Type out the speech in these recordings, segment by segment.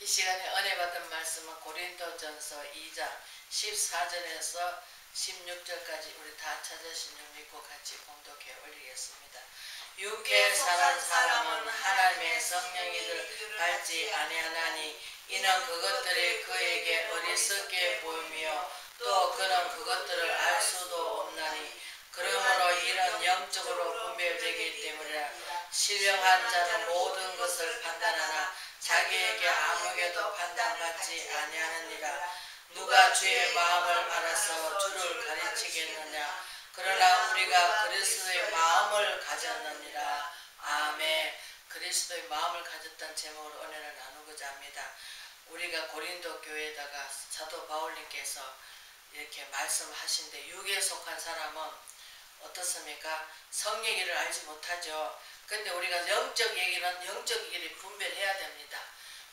이 시간에 은혜 받은 말씀은 고린도전서 2장 14절에서 16절까지 우리 다 찾으신 줄 믿고 같이 공독해 올리겠습니다. 육에 살한 사람은 하나님의 성령이를 받지 아니하나니 이는 그것들이 그에게 어리석게 보이며 또 그는 그것들을 알 수도 없나니 그러므로 이런 영적으로 분별되기 때문이라. 신령한 자는 모든 것을 판단하나 자기에게 아무에게도 판단받지 아니하느니라. 누가 주의 마음을 알아서 주를 가르치겠느냐. 그러나 우리가 그리스도의 마음을 가졌느니라. 아멘. 그리스도의 마음을 가졌다는 제목으로 은혜를 나누고자 합니다. 우리가 고린도 교회에다가 사도 바울님께서 이렇게 말씀하신데 육에 속한 사람은 어떻습니까? 성 얘기를 알지 못하죠. 근데 우리가 영적 얘기는 영적 얘기를 분별해야 됩니다.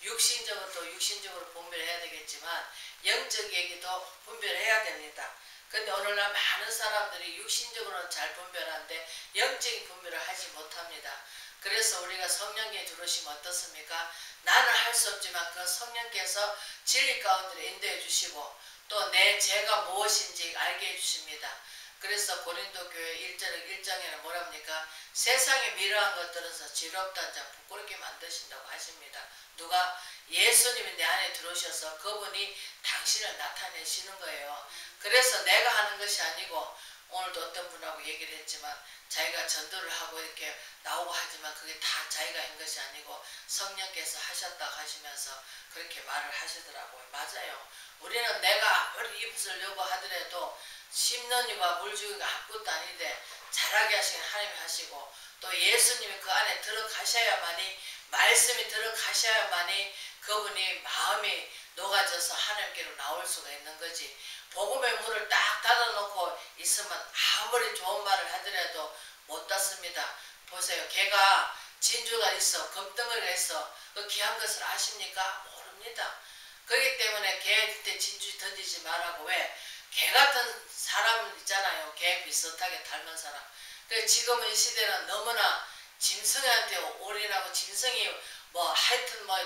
육신적으로 육신적으로 분별해야 되겠지만 영적 얘기도 분별해야 됩니다. 근데 오늘날 많은 사람들이 육신적으로는 잘 분별하는데 영적인 분별을 하지 못합니다. 그래서 우리가 성령께 들으시면 어떻습니까? 나는 할 수 없지만 그 성령께서 진리 가운데 인도해 주시고 또 내 죄가 무엇인지 알게 해 주십니다. 그래서 고린도 교회 1장에는 뭐랍니까? 세상에 미련한 것들은 지롭다는 자 부끄럽게 만드신다고 하십니다. 누가? 예수님이 내 안에 들어오셔서 그분이 당신을 나타내시는 거예요. 그래서 내가 하는 것이 아니고 오늘도 어떤 분하고 얘기를 했지만 자기가 전도를 하고 이렇게 나오고 하지만 그게 다 자기가 한 것이 아니고 성령께서 하셨다고 하시면서 그렇게 말을 하시더라고요. 맞아요. 우리는 내가 아무리 입술려고 하더라도 심는 이와 물주기가 아무것도 아닌데 잘하게 하시는 하나님이 하시고 또 예수님이 그 안에 들어가셔야만이 말씀이 들어가셔야만이 그분이 마음이 녹아져서 하나님께로 나올 수가 있는 거지. 복음의 문을 딱 닫아놓고 있으면 아무리 좋은 말을 하더라도 못 닫습니다. 보세요. 개가 진주가 있어 금덩어리가 있어 그 귀한 것을 아십니까? 모릅니다. 그렇기 때문에 개한테 진주 던지지 말라고. 왜? 개 같은 사람 있잖아요. 개 비슷하게 닮은 사람. 그래서 지금은 이 시대는 너무나 짐승한테 올인하고 짐승이 뭐 하여튼 뭐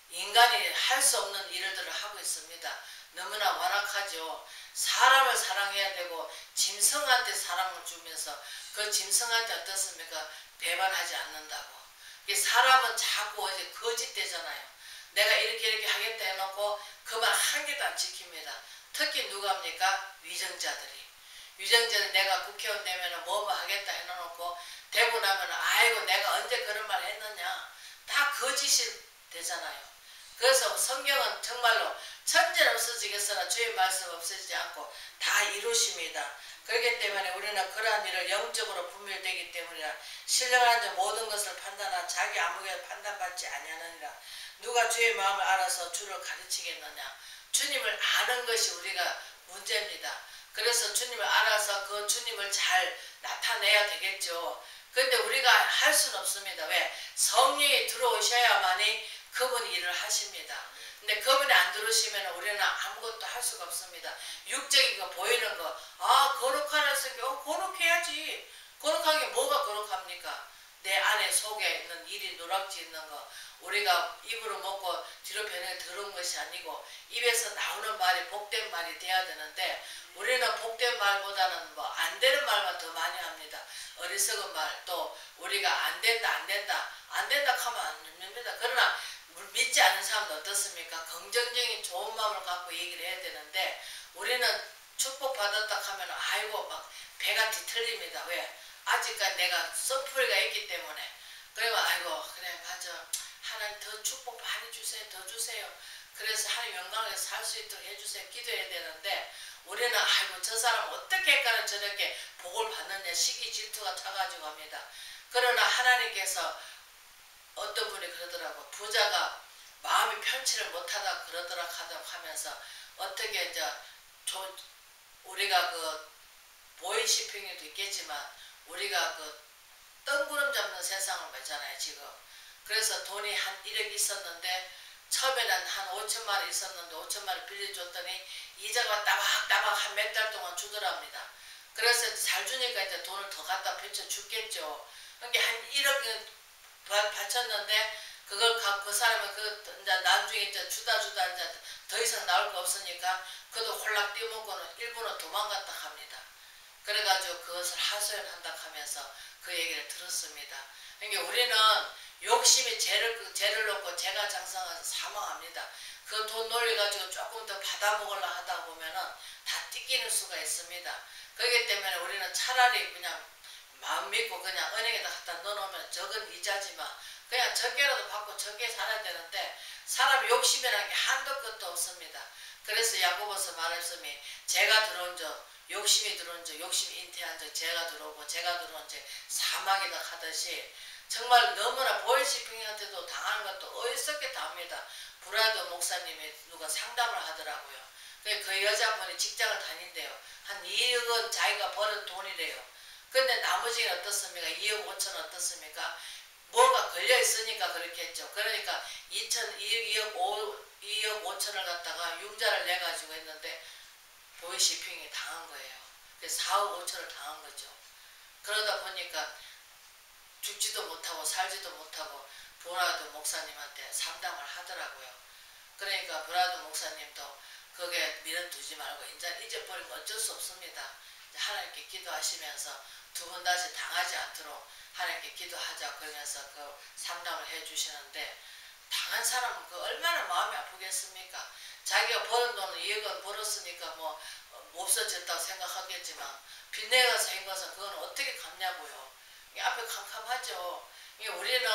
인간이 할 수 없는 일들을 하고 있습니다. 너무나 완악하죠. 사람을 사랑해야 되고 짐승한테 사랑을 주면서 그 짐승한테 어떻습니까? 배반하지 않는다고. 사람은 자꾸 어제 거짓되잖아요. 내가 이렇게 하겠다 해놓고 그 말 한 개도 안 지킵니다. 특히 누가 합니까? 위정자들이. 위정자는 내가 국회의원 되면 뭐뭐 하겠다 해놓고 되고 나면 아이고 내가 언제 그런 말 했느냐. 다 거짓이 되잖아요. 그래서 성경은 정말로 천재는 없어지겠으나 주의 말씀 없어지지 않고 다 이루십니다. 그렇기 때문에 우리는 그러한 일을 영적으로 분별되기 때문이라. 신령한 자 모든 것을 판단하나 자기 아무에게도 판단받지 아니하느니라. 누가 주의 마음을 알아서 주를 가르치겠느냐. 주님을 아는 것이 우리가 문제입니다. 그래서 주님을 알아서 그 주님을 잘 나타내야 되겠죠. 그런데 우리가 할 수는 없습니다. 왜? 성령이 들어오셔야만이 그분이 일을 하십니다. 근데 그분이 안 들어오시면 우리는 아무것도 할 수가 없습니다. 육적인 거 보이는 거, 아 거룩하는 성경, 거룩해야지. 거룩한 게 뭐가 거룩합니까? 내 안에 속에 있는 일이 누락지 있는 거, 우리가 입으로 먹고 뒤로 변해 들은 것이 아니고 입에서 나오는 말이 복된 말이 돼야 되는데 우리는 복된 말보다는 뭐 안 되는 말만 더 많이 합니다. 어리석은 말, 또 우리가 안 된다 하면 안 됩니다. 그러나 믿지 않는 사람은 어떻습니까? 긍정적인 좋은 마음을 갖고 얘기를 해야 되는데 우리는 축복받았다 하면 아이고 막 배가 뒤틀립니다. 왜? 아직까지 내가 썬풀이가 있기 때문에. 그리고 아이고 그래 맞아. 하나님 더 축복 많이 주세요. 더 주세요. 그래서 하나님 영광을 살 수 있도록 해주세요. 기도해야 되는데 우리는 아이고 저 사람 어떻게 할까는 저렇게 복을 받느냐 시기 질투가 타가지고 합니다. 그러나 하나님께서 어떤 분이 그러더라고. 부자가 마음이 편치를 못하다 그러더라 하면서 어떻게 이제 우리가 그 보이시핑에도 있겠지만 우리가 그 뜬구름 잡는 세상을 말잖아요 지금. 그래서 돈이 한 1억 있었는데 처음에는 한 5천만 원 있었는데 5천만 원 빌려줬더니 이자가 따박따박 한 몇 달 동안 주더랍니다. 그래서 잘 주니까 이제 돈을 더 갖다 펼쳐 주겠죠. 그러니까 한 1억 바쳤는데 그걸 갖고 그 사람은 그 이제 나중에 이제 주다 이제 더 이상 나올 거 없으니까 그도 홀락 뛰먹고는 일본으로 도망갔다 합니다. 그래가지고 그것을 하소연한다 하면서 그 얘기를 들었습니다. 그러니까 우리는 욕심이 죄를 놓고 죄가 장성해서 사망합니다. 그 돈 놀려가지고 조금 더 받아먹으려 하다 보면은 다 뜯기는 수가 있습니다. 그렇기 때문에 우리는 차라리 그냥 마음 믿고 그냥 은행에다 갖다 넣어놓으면 적은 이자지만 그냥 적게라도 받고 적게 살아야 되는데 사람 욕심이라는 게 한도 끝도 없습니다. 그래서 야고보서 말했으니 죄가 들어온 적 욕심이 들어온 적 욕심이 잉태한 적 죄가 들어오고 죄가 들어온 적 사망이다 하듯이 정말 너무나 보이시핑한테도 당하는 것도 어리석게 당합니다. 브라더 목사님이 누가 상담을 하더라고요. 그 여자분이 직장을 다닌대요. 한 2억 원 자기가 버는 돈이래요. 근데 나머지는 어떻습니까? 2억 5천 어떻습니까? 뭐가 걸려있으니까 그렇게 했죠. 그러니까 2억 5천을 갖다가 융자를 내가지고 했는데 보이시핑이 당한 거예요. 그래서 4억 5천을 당한 거죠. 그러다 보니까 죽지도 못하고 살지도 못하고 브라더 목사님한테 상담을 하더라고요. 그러니까 브라더 목사님도 거기에 미련 두지 말고 이제 잊어버리면 어쩔 수 없습니다. 하나님께 기도하시면서 두 번 다시 당하지 않도록 하나님께 기도하자 그러면서 그 상담을 해주시는데 당한 사람은 그 얼마나 마음이 아프겠습니까? 자기가 버는 돈은 2억 원 벌었으니까 뭐 없어졌다고 생각하겠지만 빚내가서 한 것은 그건 어떻게 갚냐고요. 앞에 캄캄하죠. 우리는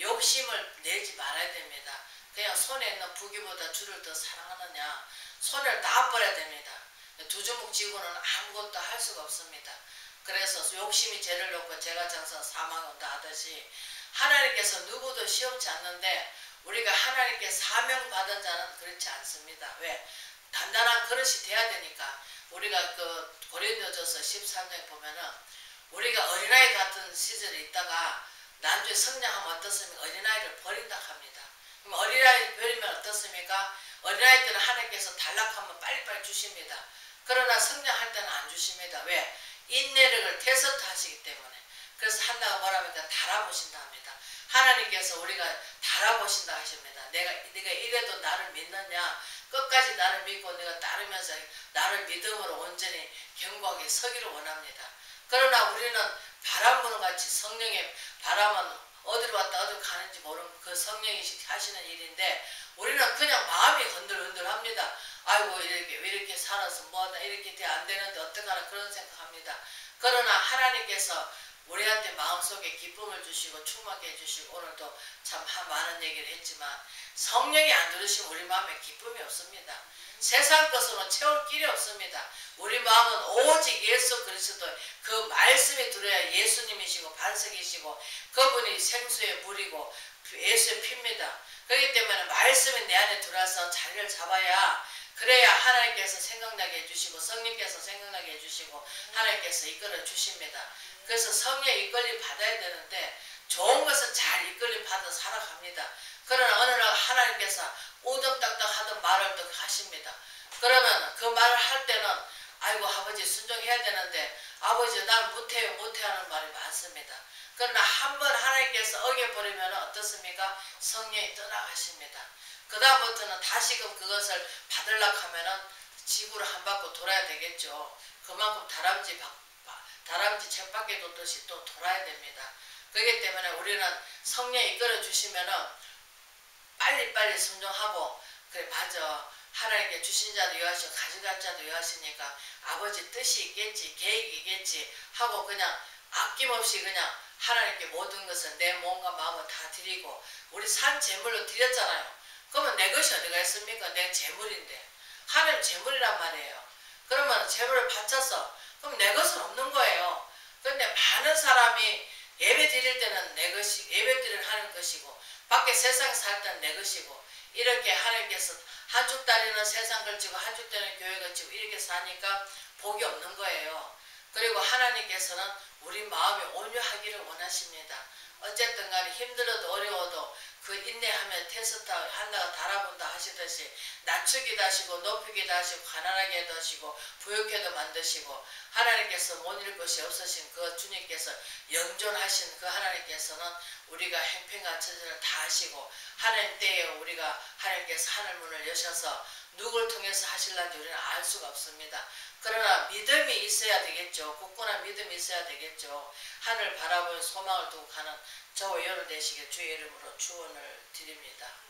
욕심을 내지 말아야 됩니다. 그냥 손에 있는 부귀보다 주를 더 사랑하느냐 손을 다 버려야 됩니다. 두 주먹 쥐고는 아무것도 할 수가 없습니다. 그래서 욕심이 죄를 놓고 죄가 장성 사망이 온다 하듯이 하나님께서 누구도 시험치 않는데 우리가 하나님께 사명받은 자는 그렇지 않습니다. 왜? 단단한 그릇이 돼야 되니까. 우리가 그 고린도전서 13장에 보면은 우리가 어린아이 같은 시절에 있다가 나중에 성장하면 어떻습니까? 어린아이를 버린다 합니다. 그럼 어린아이 버리면 어떻습니까? 어린아이 때는 하나님께서 달락하면 빨리빨리 주십니다. 그러나 성장할 때는 안 주십니다. 왜? 인내력을 테스트 하시기 때문에. 그래서 한다가 뭐라니까 달아보신다 합니다. 하나님께서 우리가 달아보신다 하십니다. 네가 이래도 나를 믿느냐? 끝까지 나를 믿고 내가 따르면서 나를 믿음으로 온전히 견고하게 서기를 원합니다. 그러나 우리는 바람 부는 같이 성령의 바람은 어디로 왔다 어디로 가는지 모르는 그 성령이 하시는 일인데 우리는 그냥 마음이 흔들흔들합니다. 아이고 이렇게 살아서 뭐하다 이렇게 돼 안 되는데 어떡하나 그런 생각합니다. 그러나 하나님께서 우리한테 마음속에 기쁨을 주시고 충만하게 해주시고 오늘도 참 많은 얘기를 했지만 성령이 안 들으시면 우리 마음에 기쁨이 없습니다. 세상 것으로는 채울 길이 없습니다. 우리 마음은 오직 예수 그리스도 그 말씀이 들어야 예수님이시고 반석이시고 그분이 생수의 물이고 예수의 피입니다. 그렇기 때문에 말씀이 내 안에 들어와서 자리를 잡아야 그래야 하나님께서 생각나게 해주시고 성령께서 생각나게 해주시고 하나님께서 이끌어 주십니다. 그래서 성령의 이끌림 받아야 되는데 좋은 것은 잘 이끌림 받아 살아갑니다. 그러나 어느 날 하나님께서 우등딱딱 하던 말을 또 하십니다. 그러면 그 말을 할 때는 아이고 아버지 순종해야 되는데 아버지 난 못해요 하는 말이 많습니다. 그러나 한번 하나님께서 어겨버리면 어떻습니까? 성령이 떠나가십니다. 그 다음부터는 다시금 그것을 받으려고 하면은 지구를 한 바퀴 돌아야 되겠죠. 그만큼 다람쥐 책밖에 돋듯이 또 돌아야 됩니다. 그렇기 때문에 우리는 성령이 이끌어 주시면은 빨리빨리 순종하고 그래 맞아 하나님께 주신 자도 여하시고 가져갈 자도 여하시니까 아버지 뜻이 있겠지 계획이 있겠지 하고 그냥 아낌없이 그냥 하나님께 모든 것을 내 몸과 마음을 다 드리고 우리 산 제물로 드렸잖아요. 그러면 내 것이 어디가 있습니까? 내 제물인데 하나님 제물이란 말이에요. 그러면 제물을 바쳐서 그럼 내 것은 없는 거예요. 그런데 많은 사람이 예배 드릴 때는 내 것이 예배 드릴 하는 것이고 밖에 세상에 살 때는 내 것이고 이렇게 하나님께서 한쪽 다리는 세상 걸치고 한쪽 다리는 교회 걸치고 이렇게 사니까 복이 없는 거예요. 그리고 하나님께서는 우리 마음이 온유하기를 원하십니다. 어쨌든 간에 힘들어도 어려워도 그 인내하면 테스트 하나가 달아본다 하시듯이 낮추기도 하시고 높이기도 하시고 가난하게도 하시고 부욕해도 만드시고 하나님께서 못 잃을 것이 없으신 그 주님께서 영존하신 그 하나님께서는 우리가 행편과 처지를 다 하시고 하나님 때에 우리가 하나님께서 하늘문을 여셔서 누굴 통해서 하실런지 우리는 알 수가 없습니다. 그러나 믿음이 있어야 되겠죠. 굳건한 믿음이 있어야 되겠죠. 하늘 바라보는 소망을 두고 가는 저와 여러분 되시길 주의 이름으로 축원을 드립니다.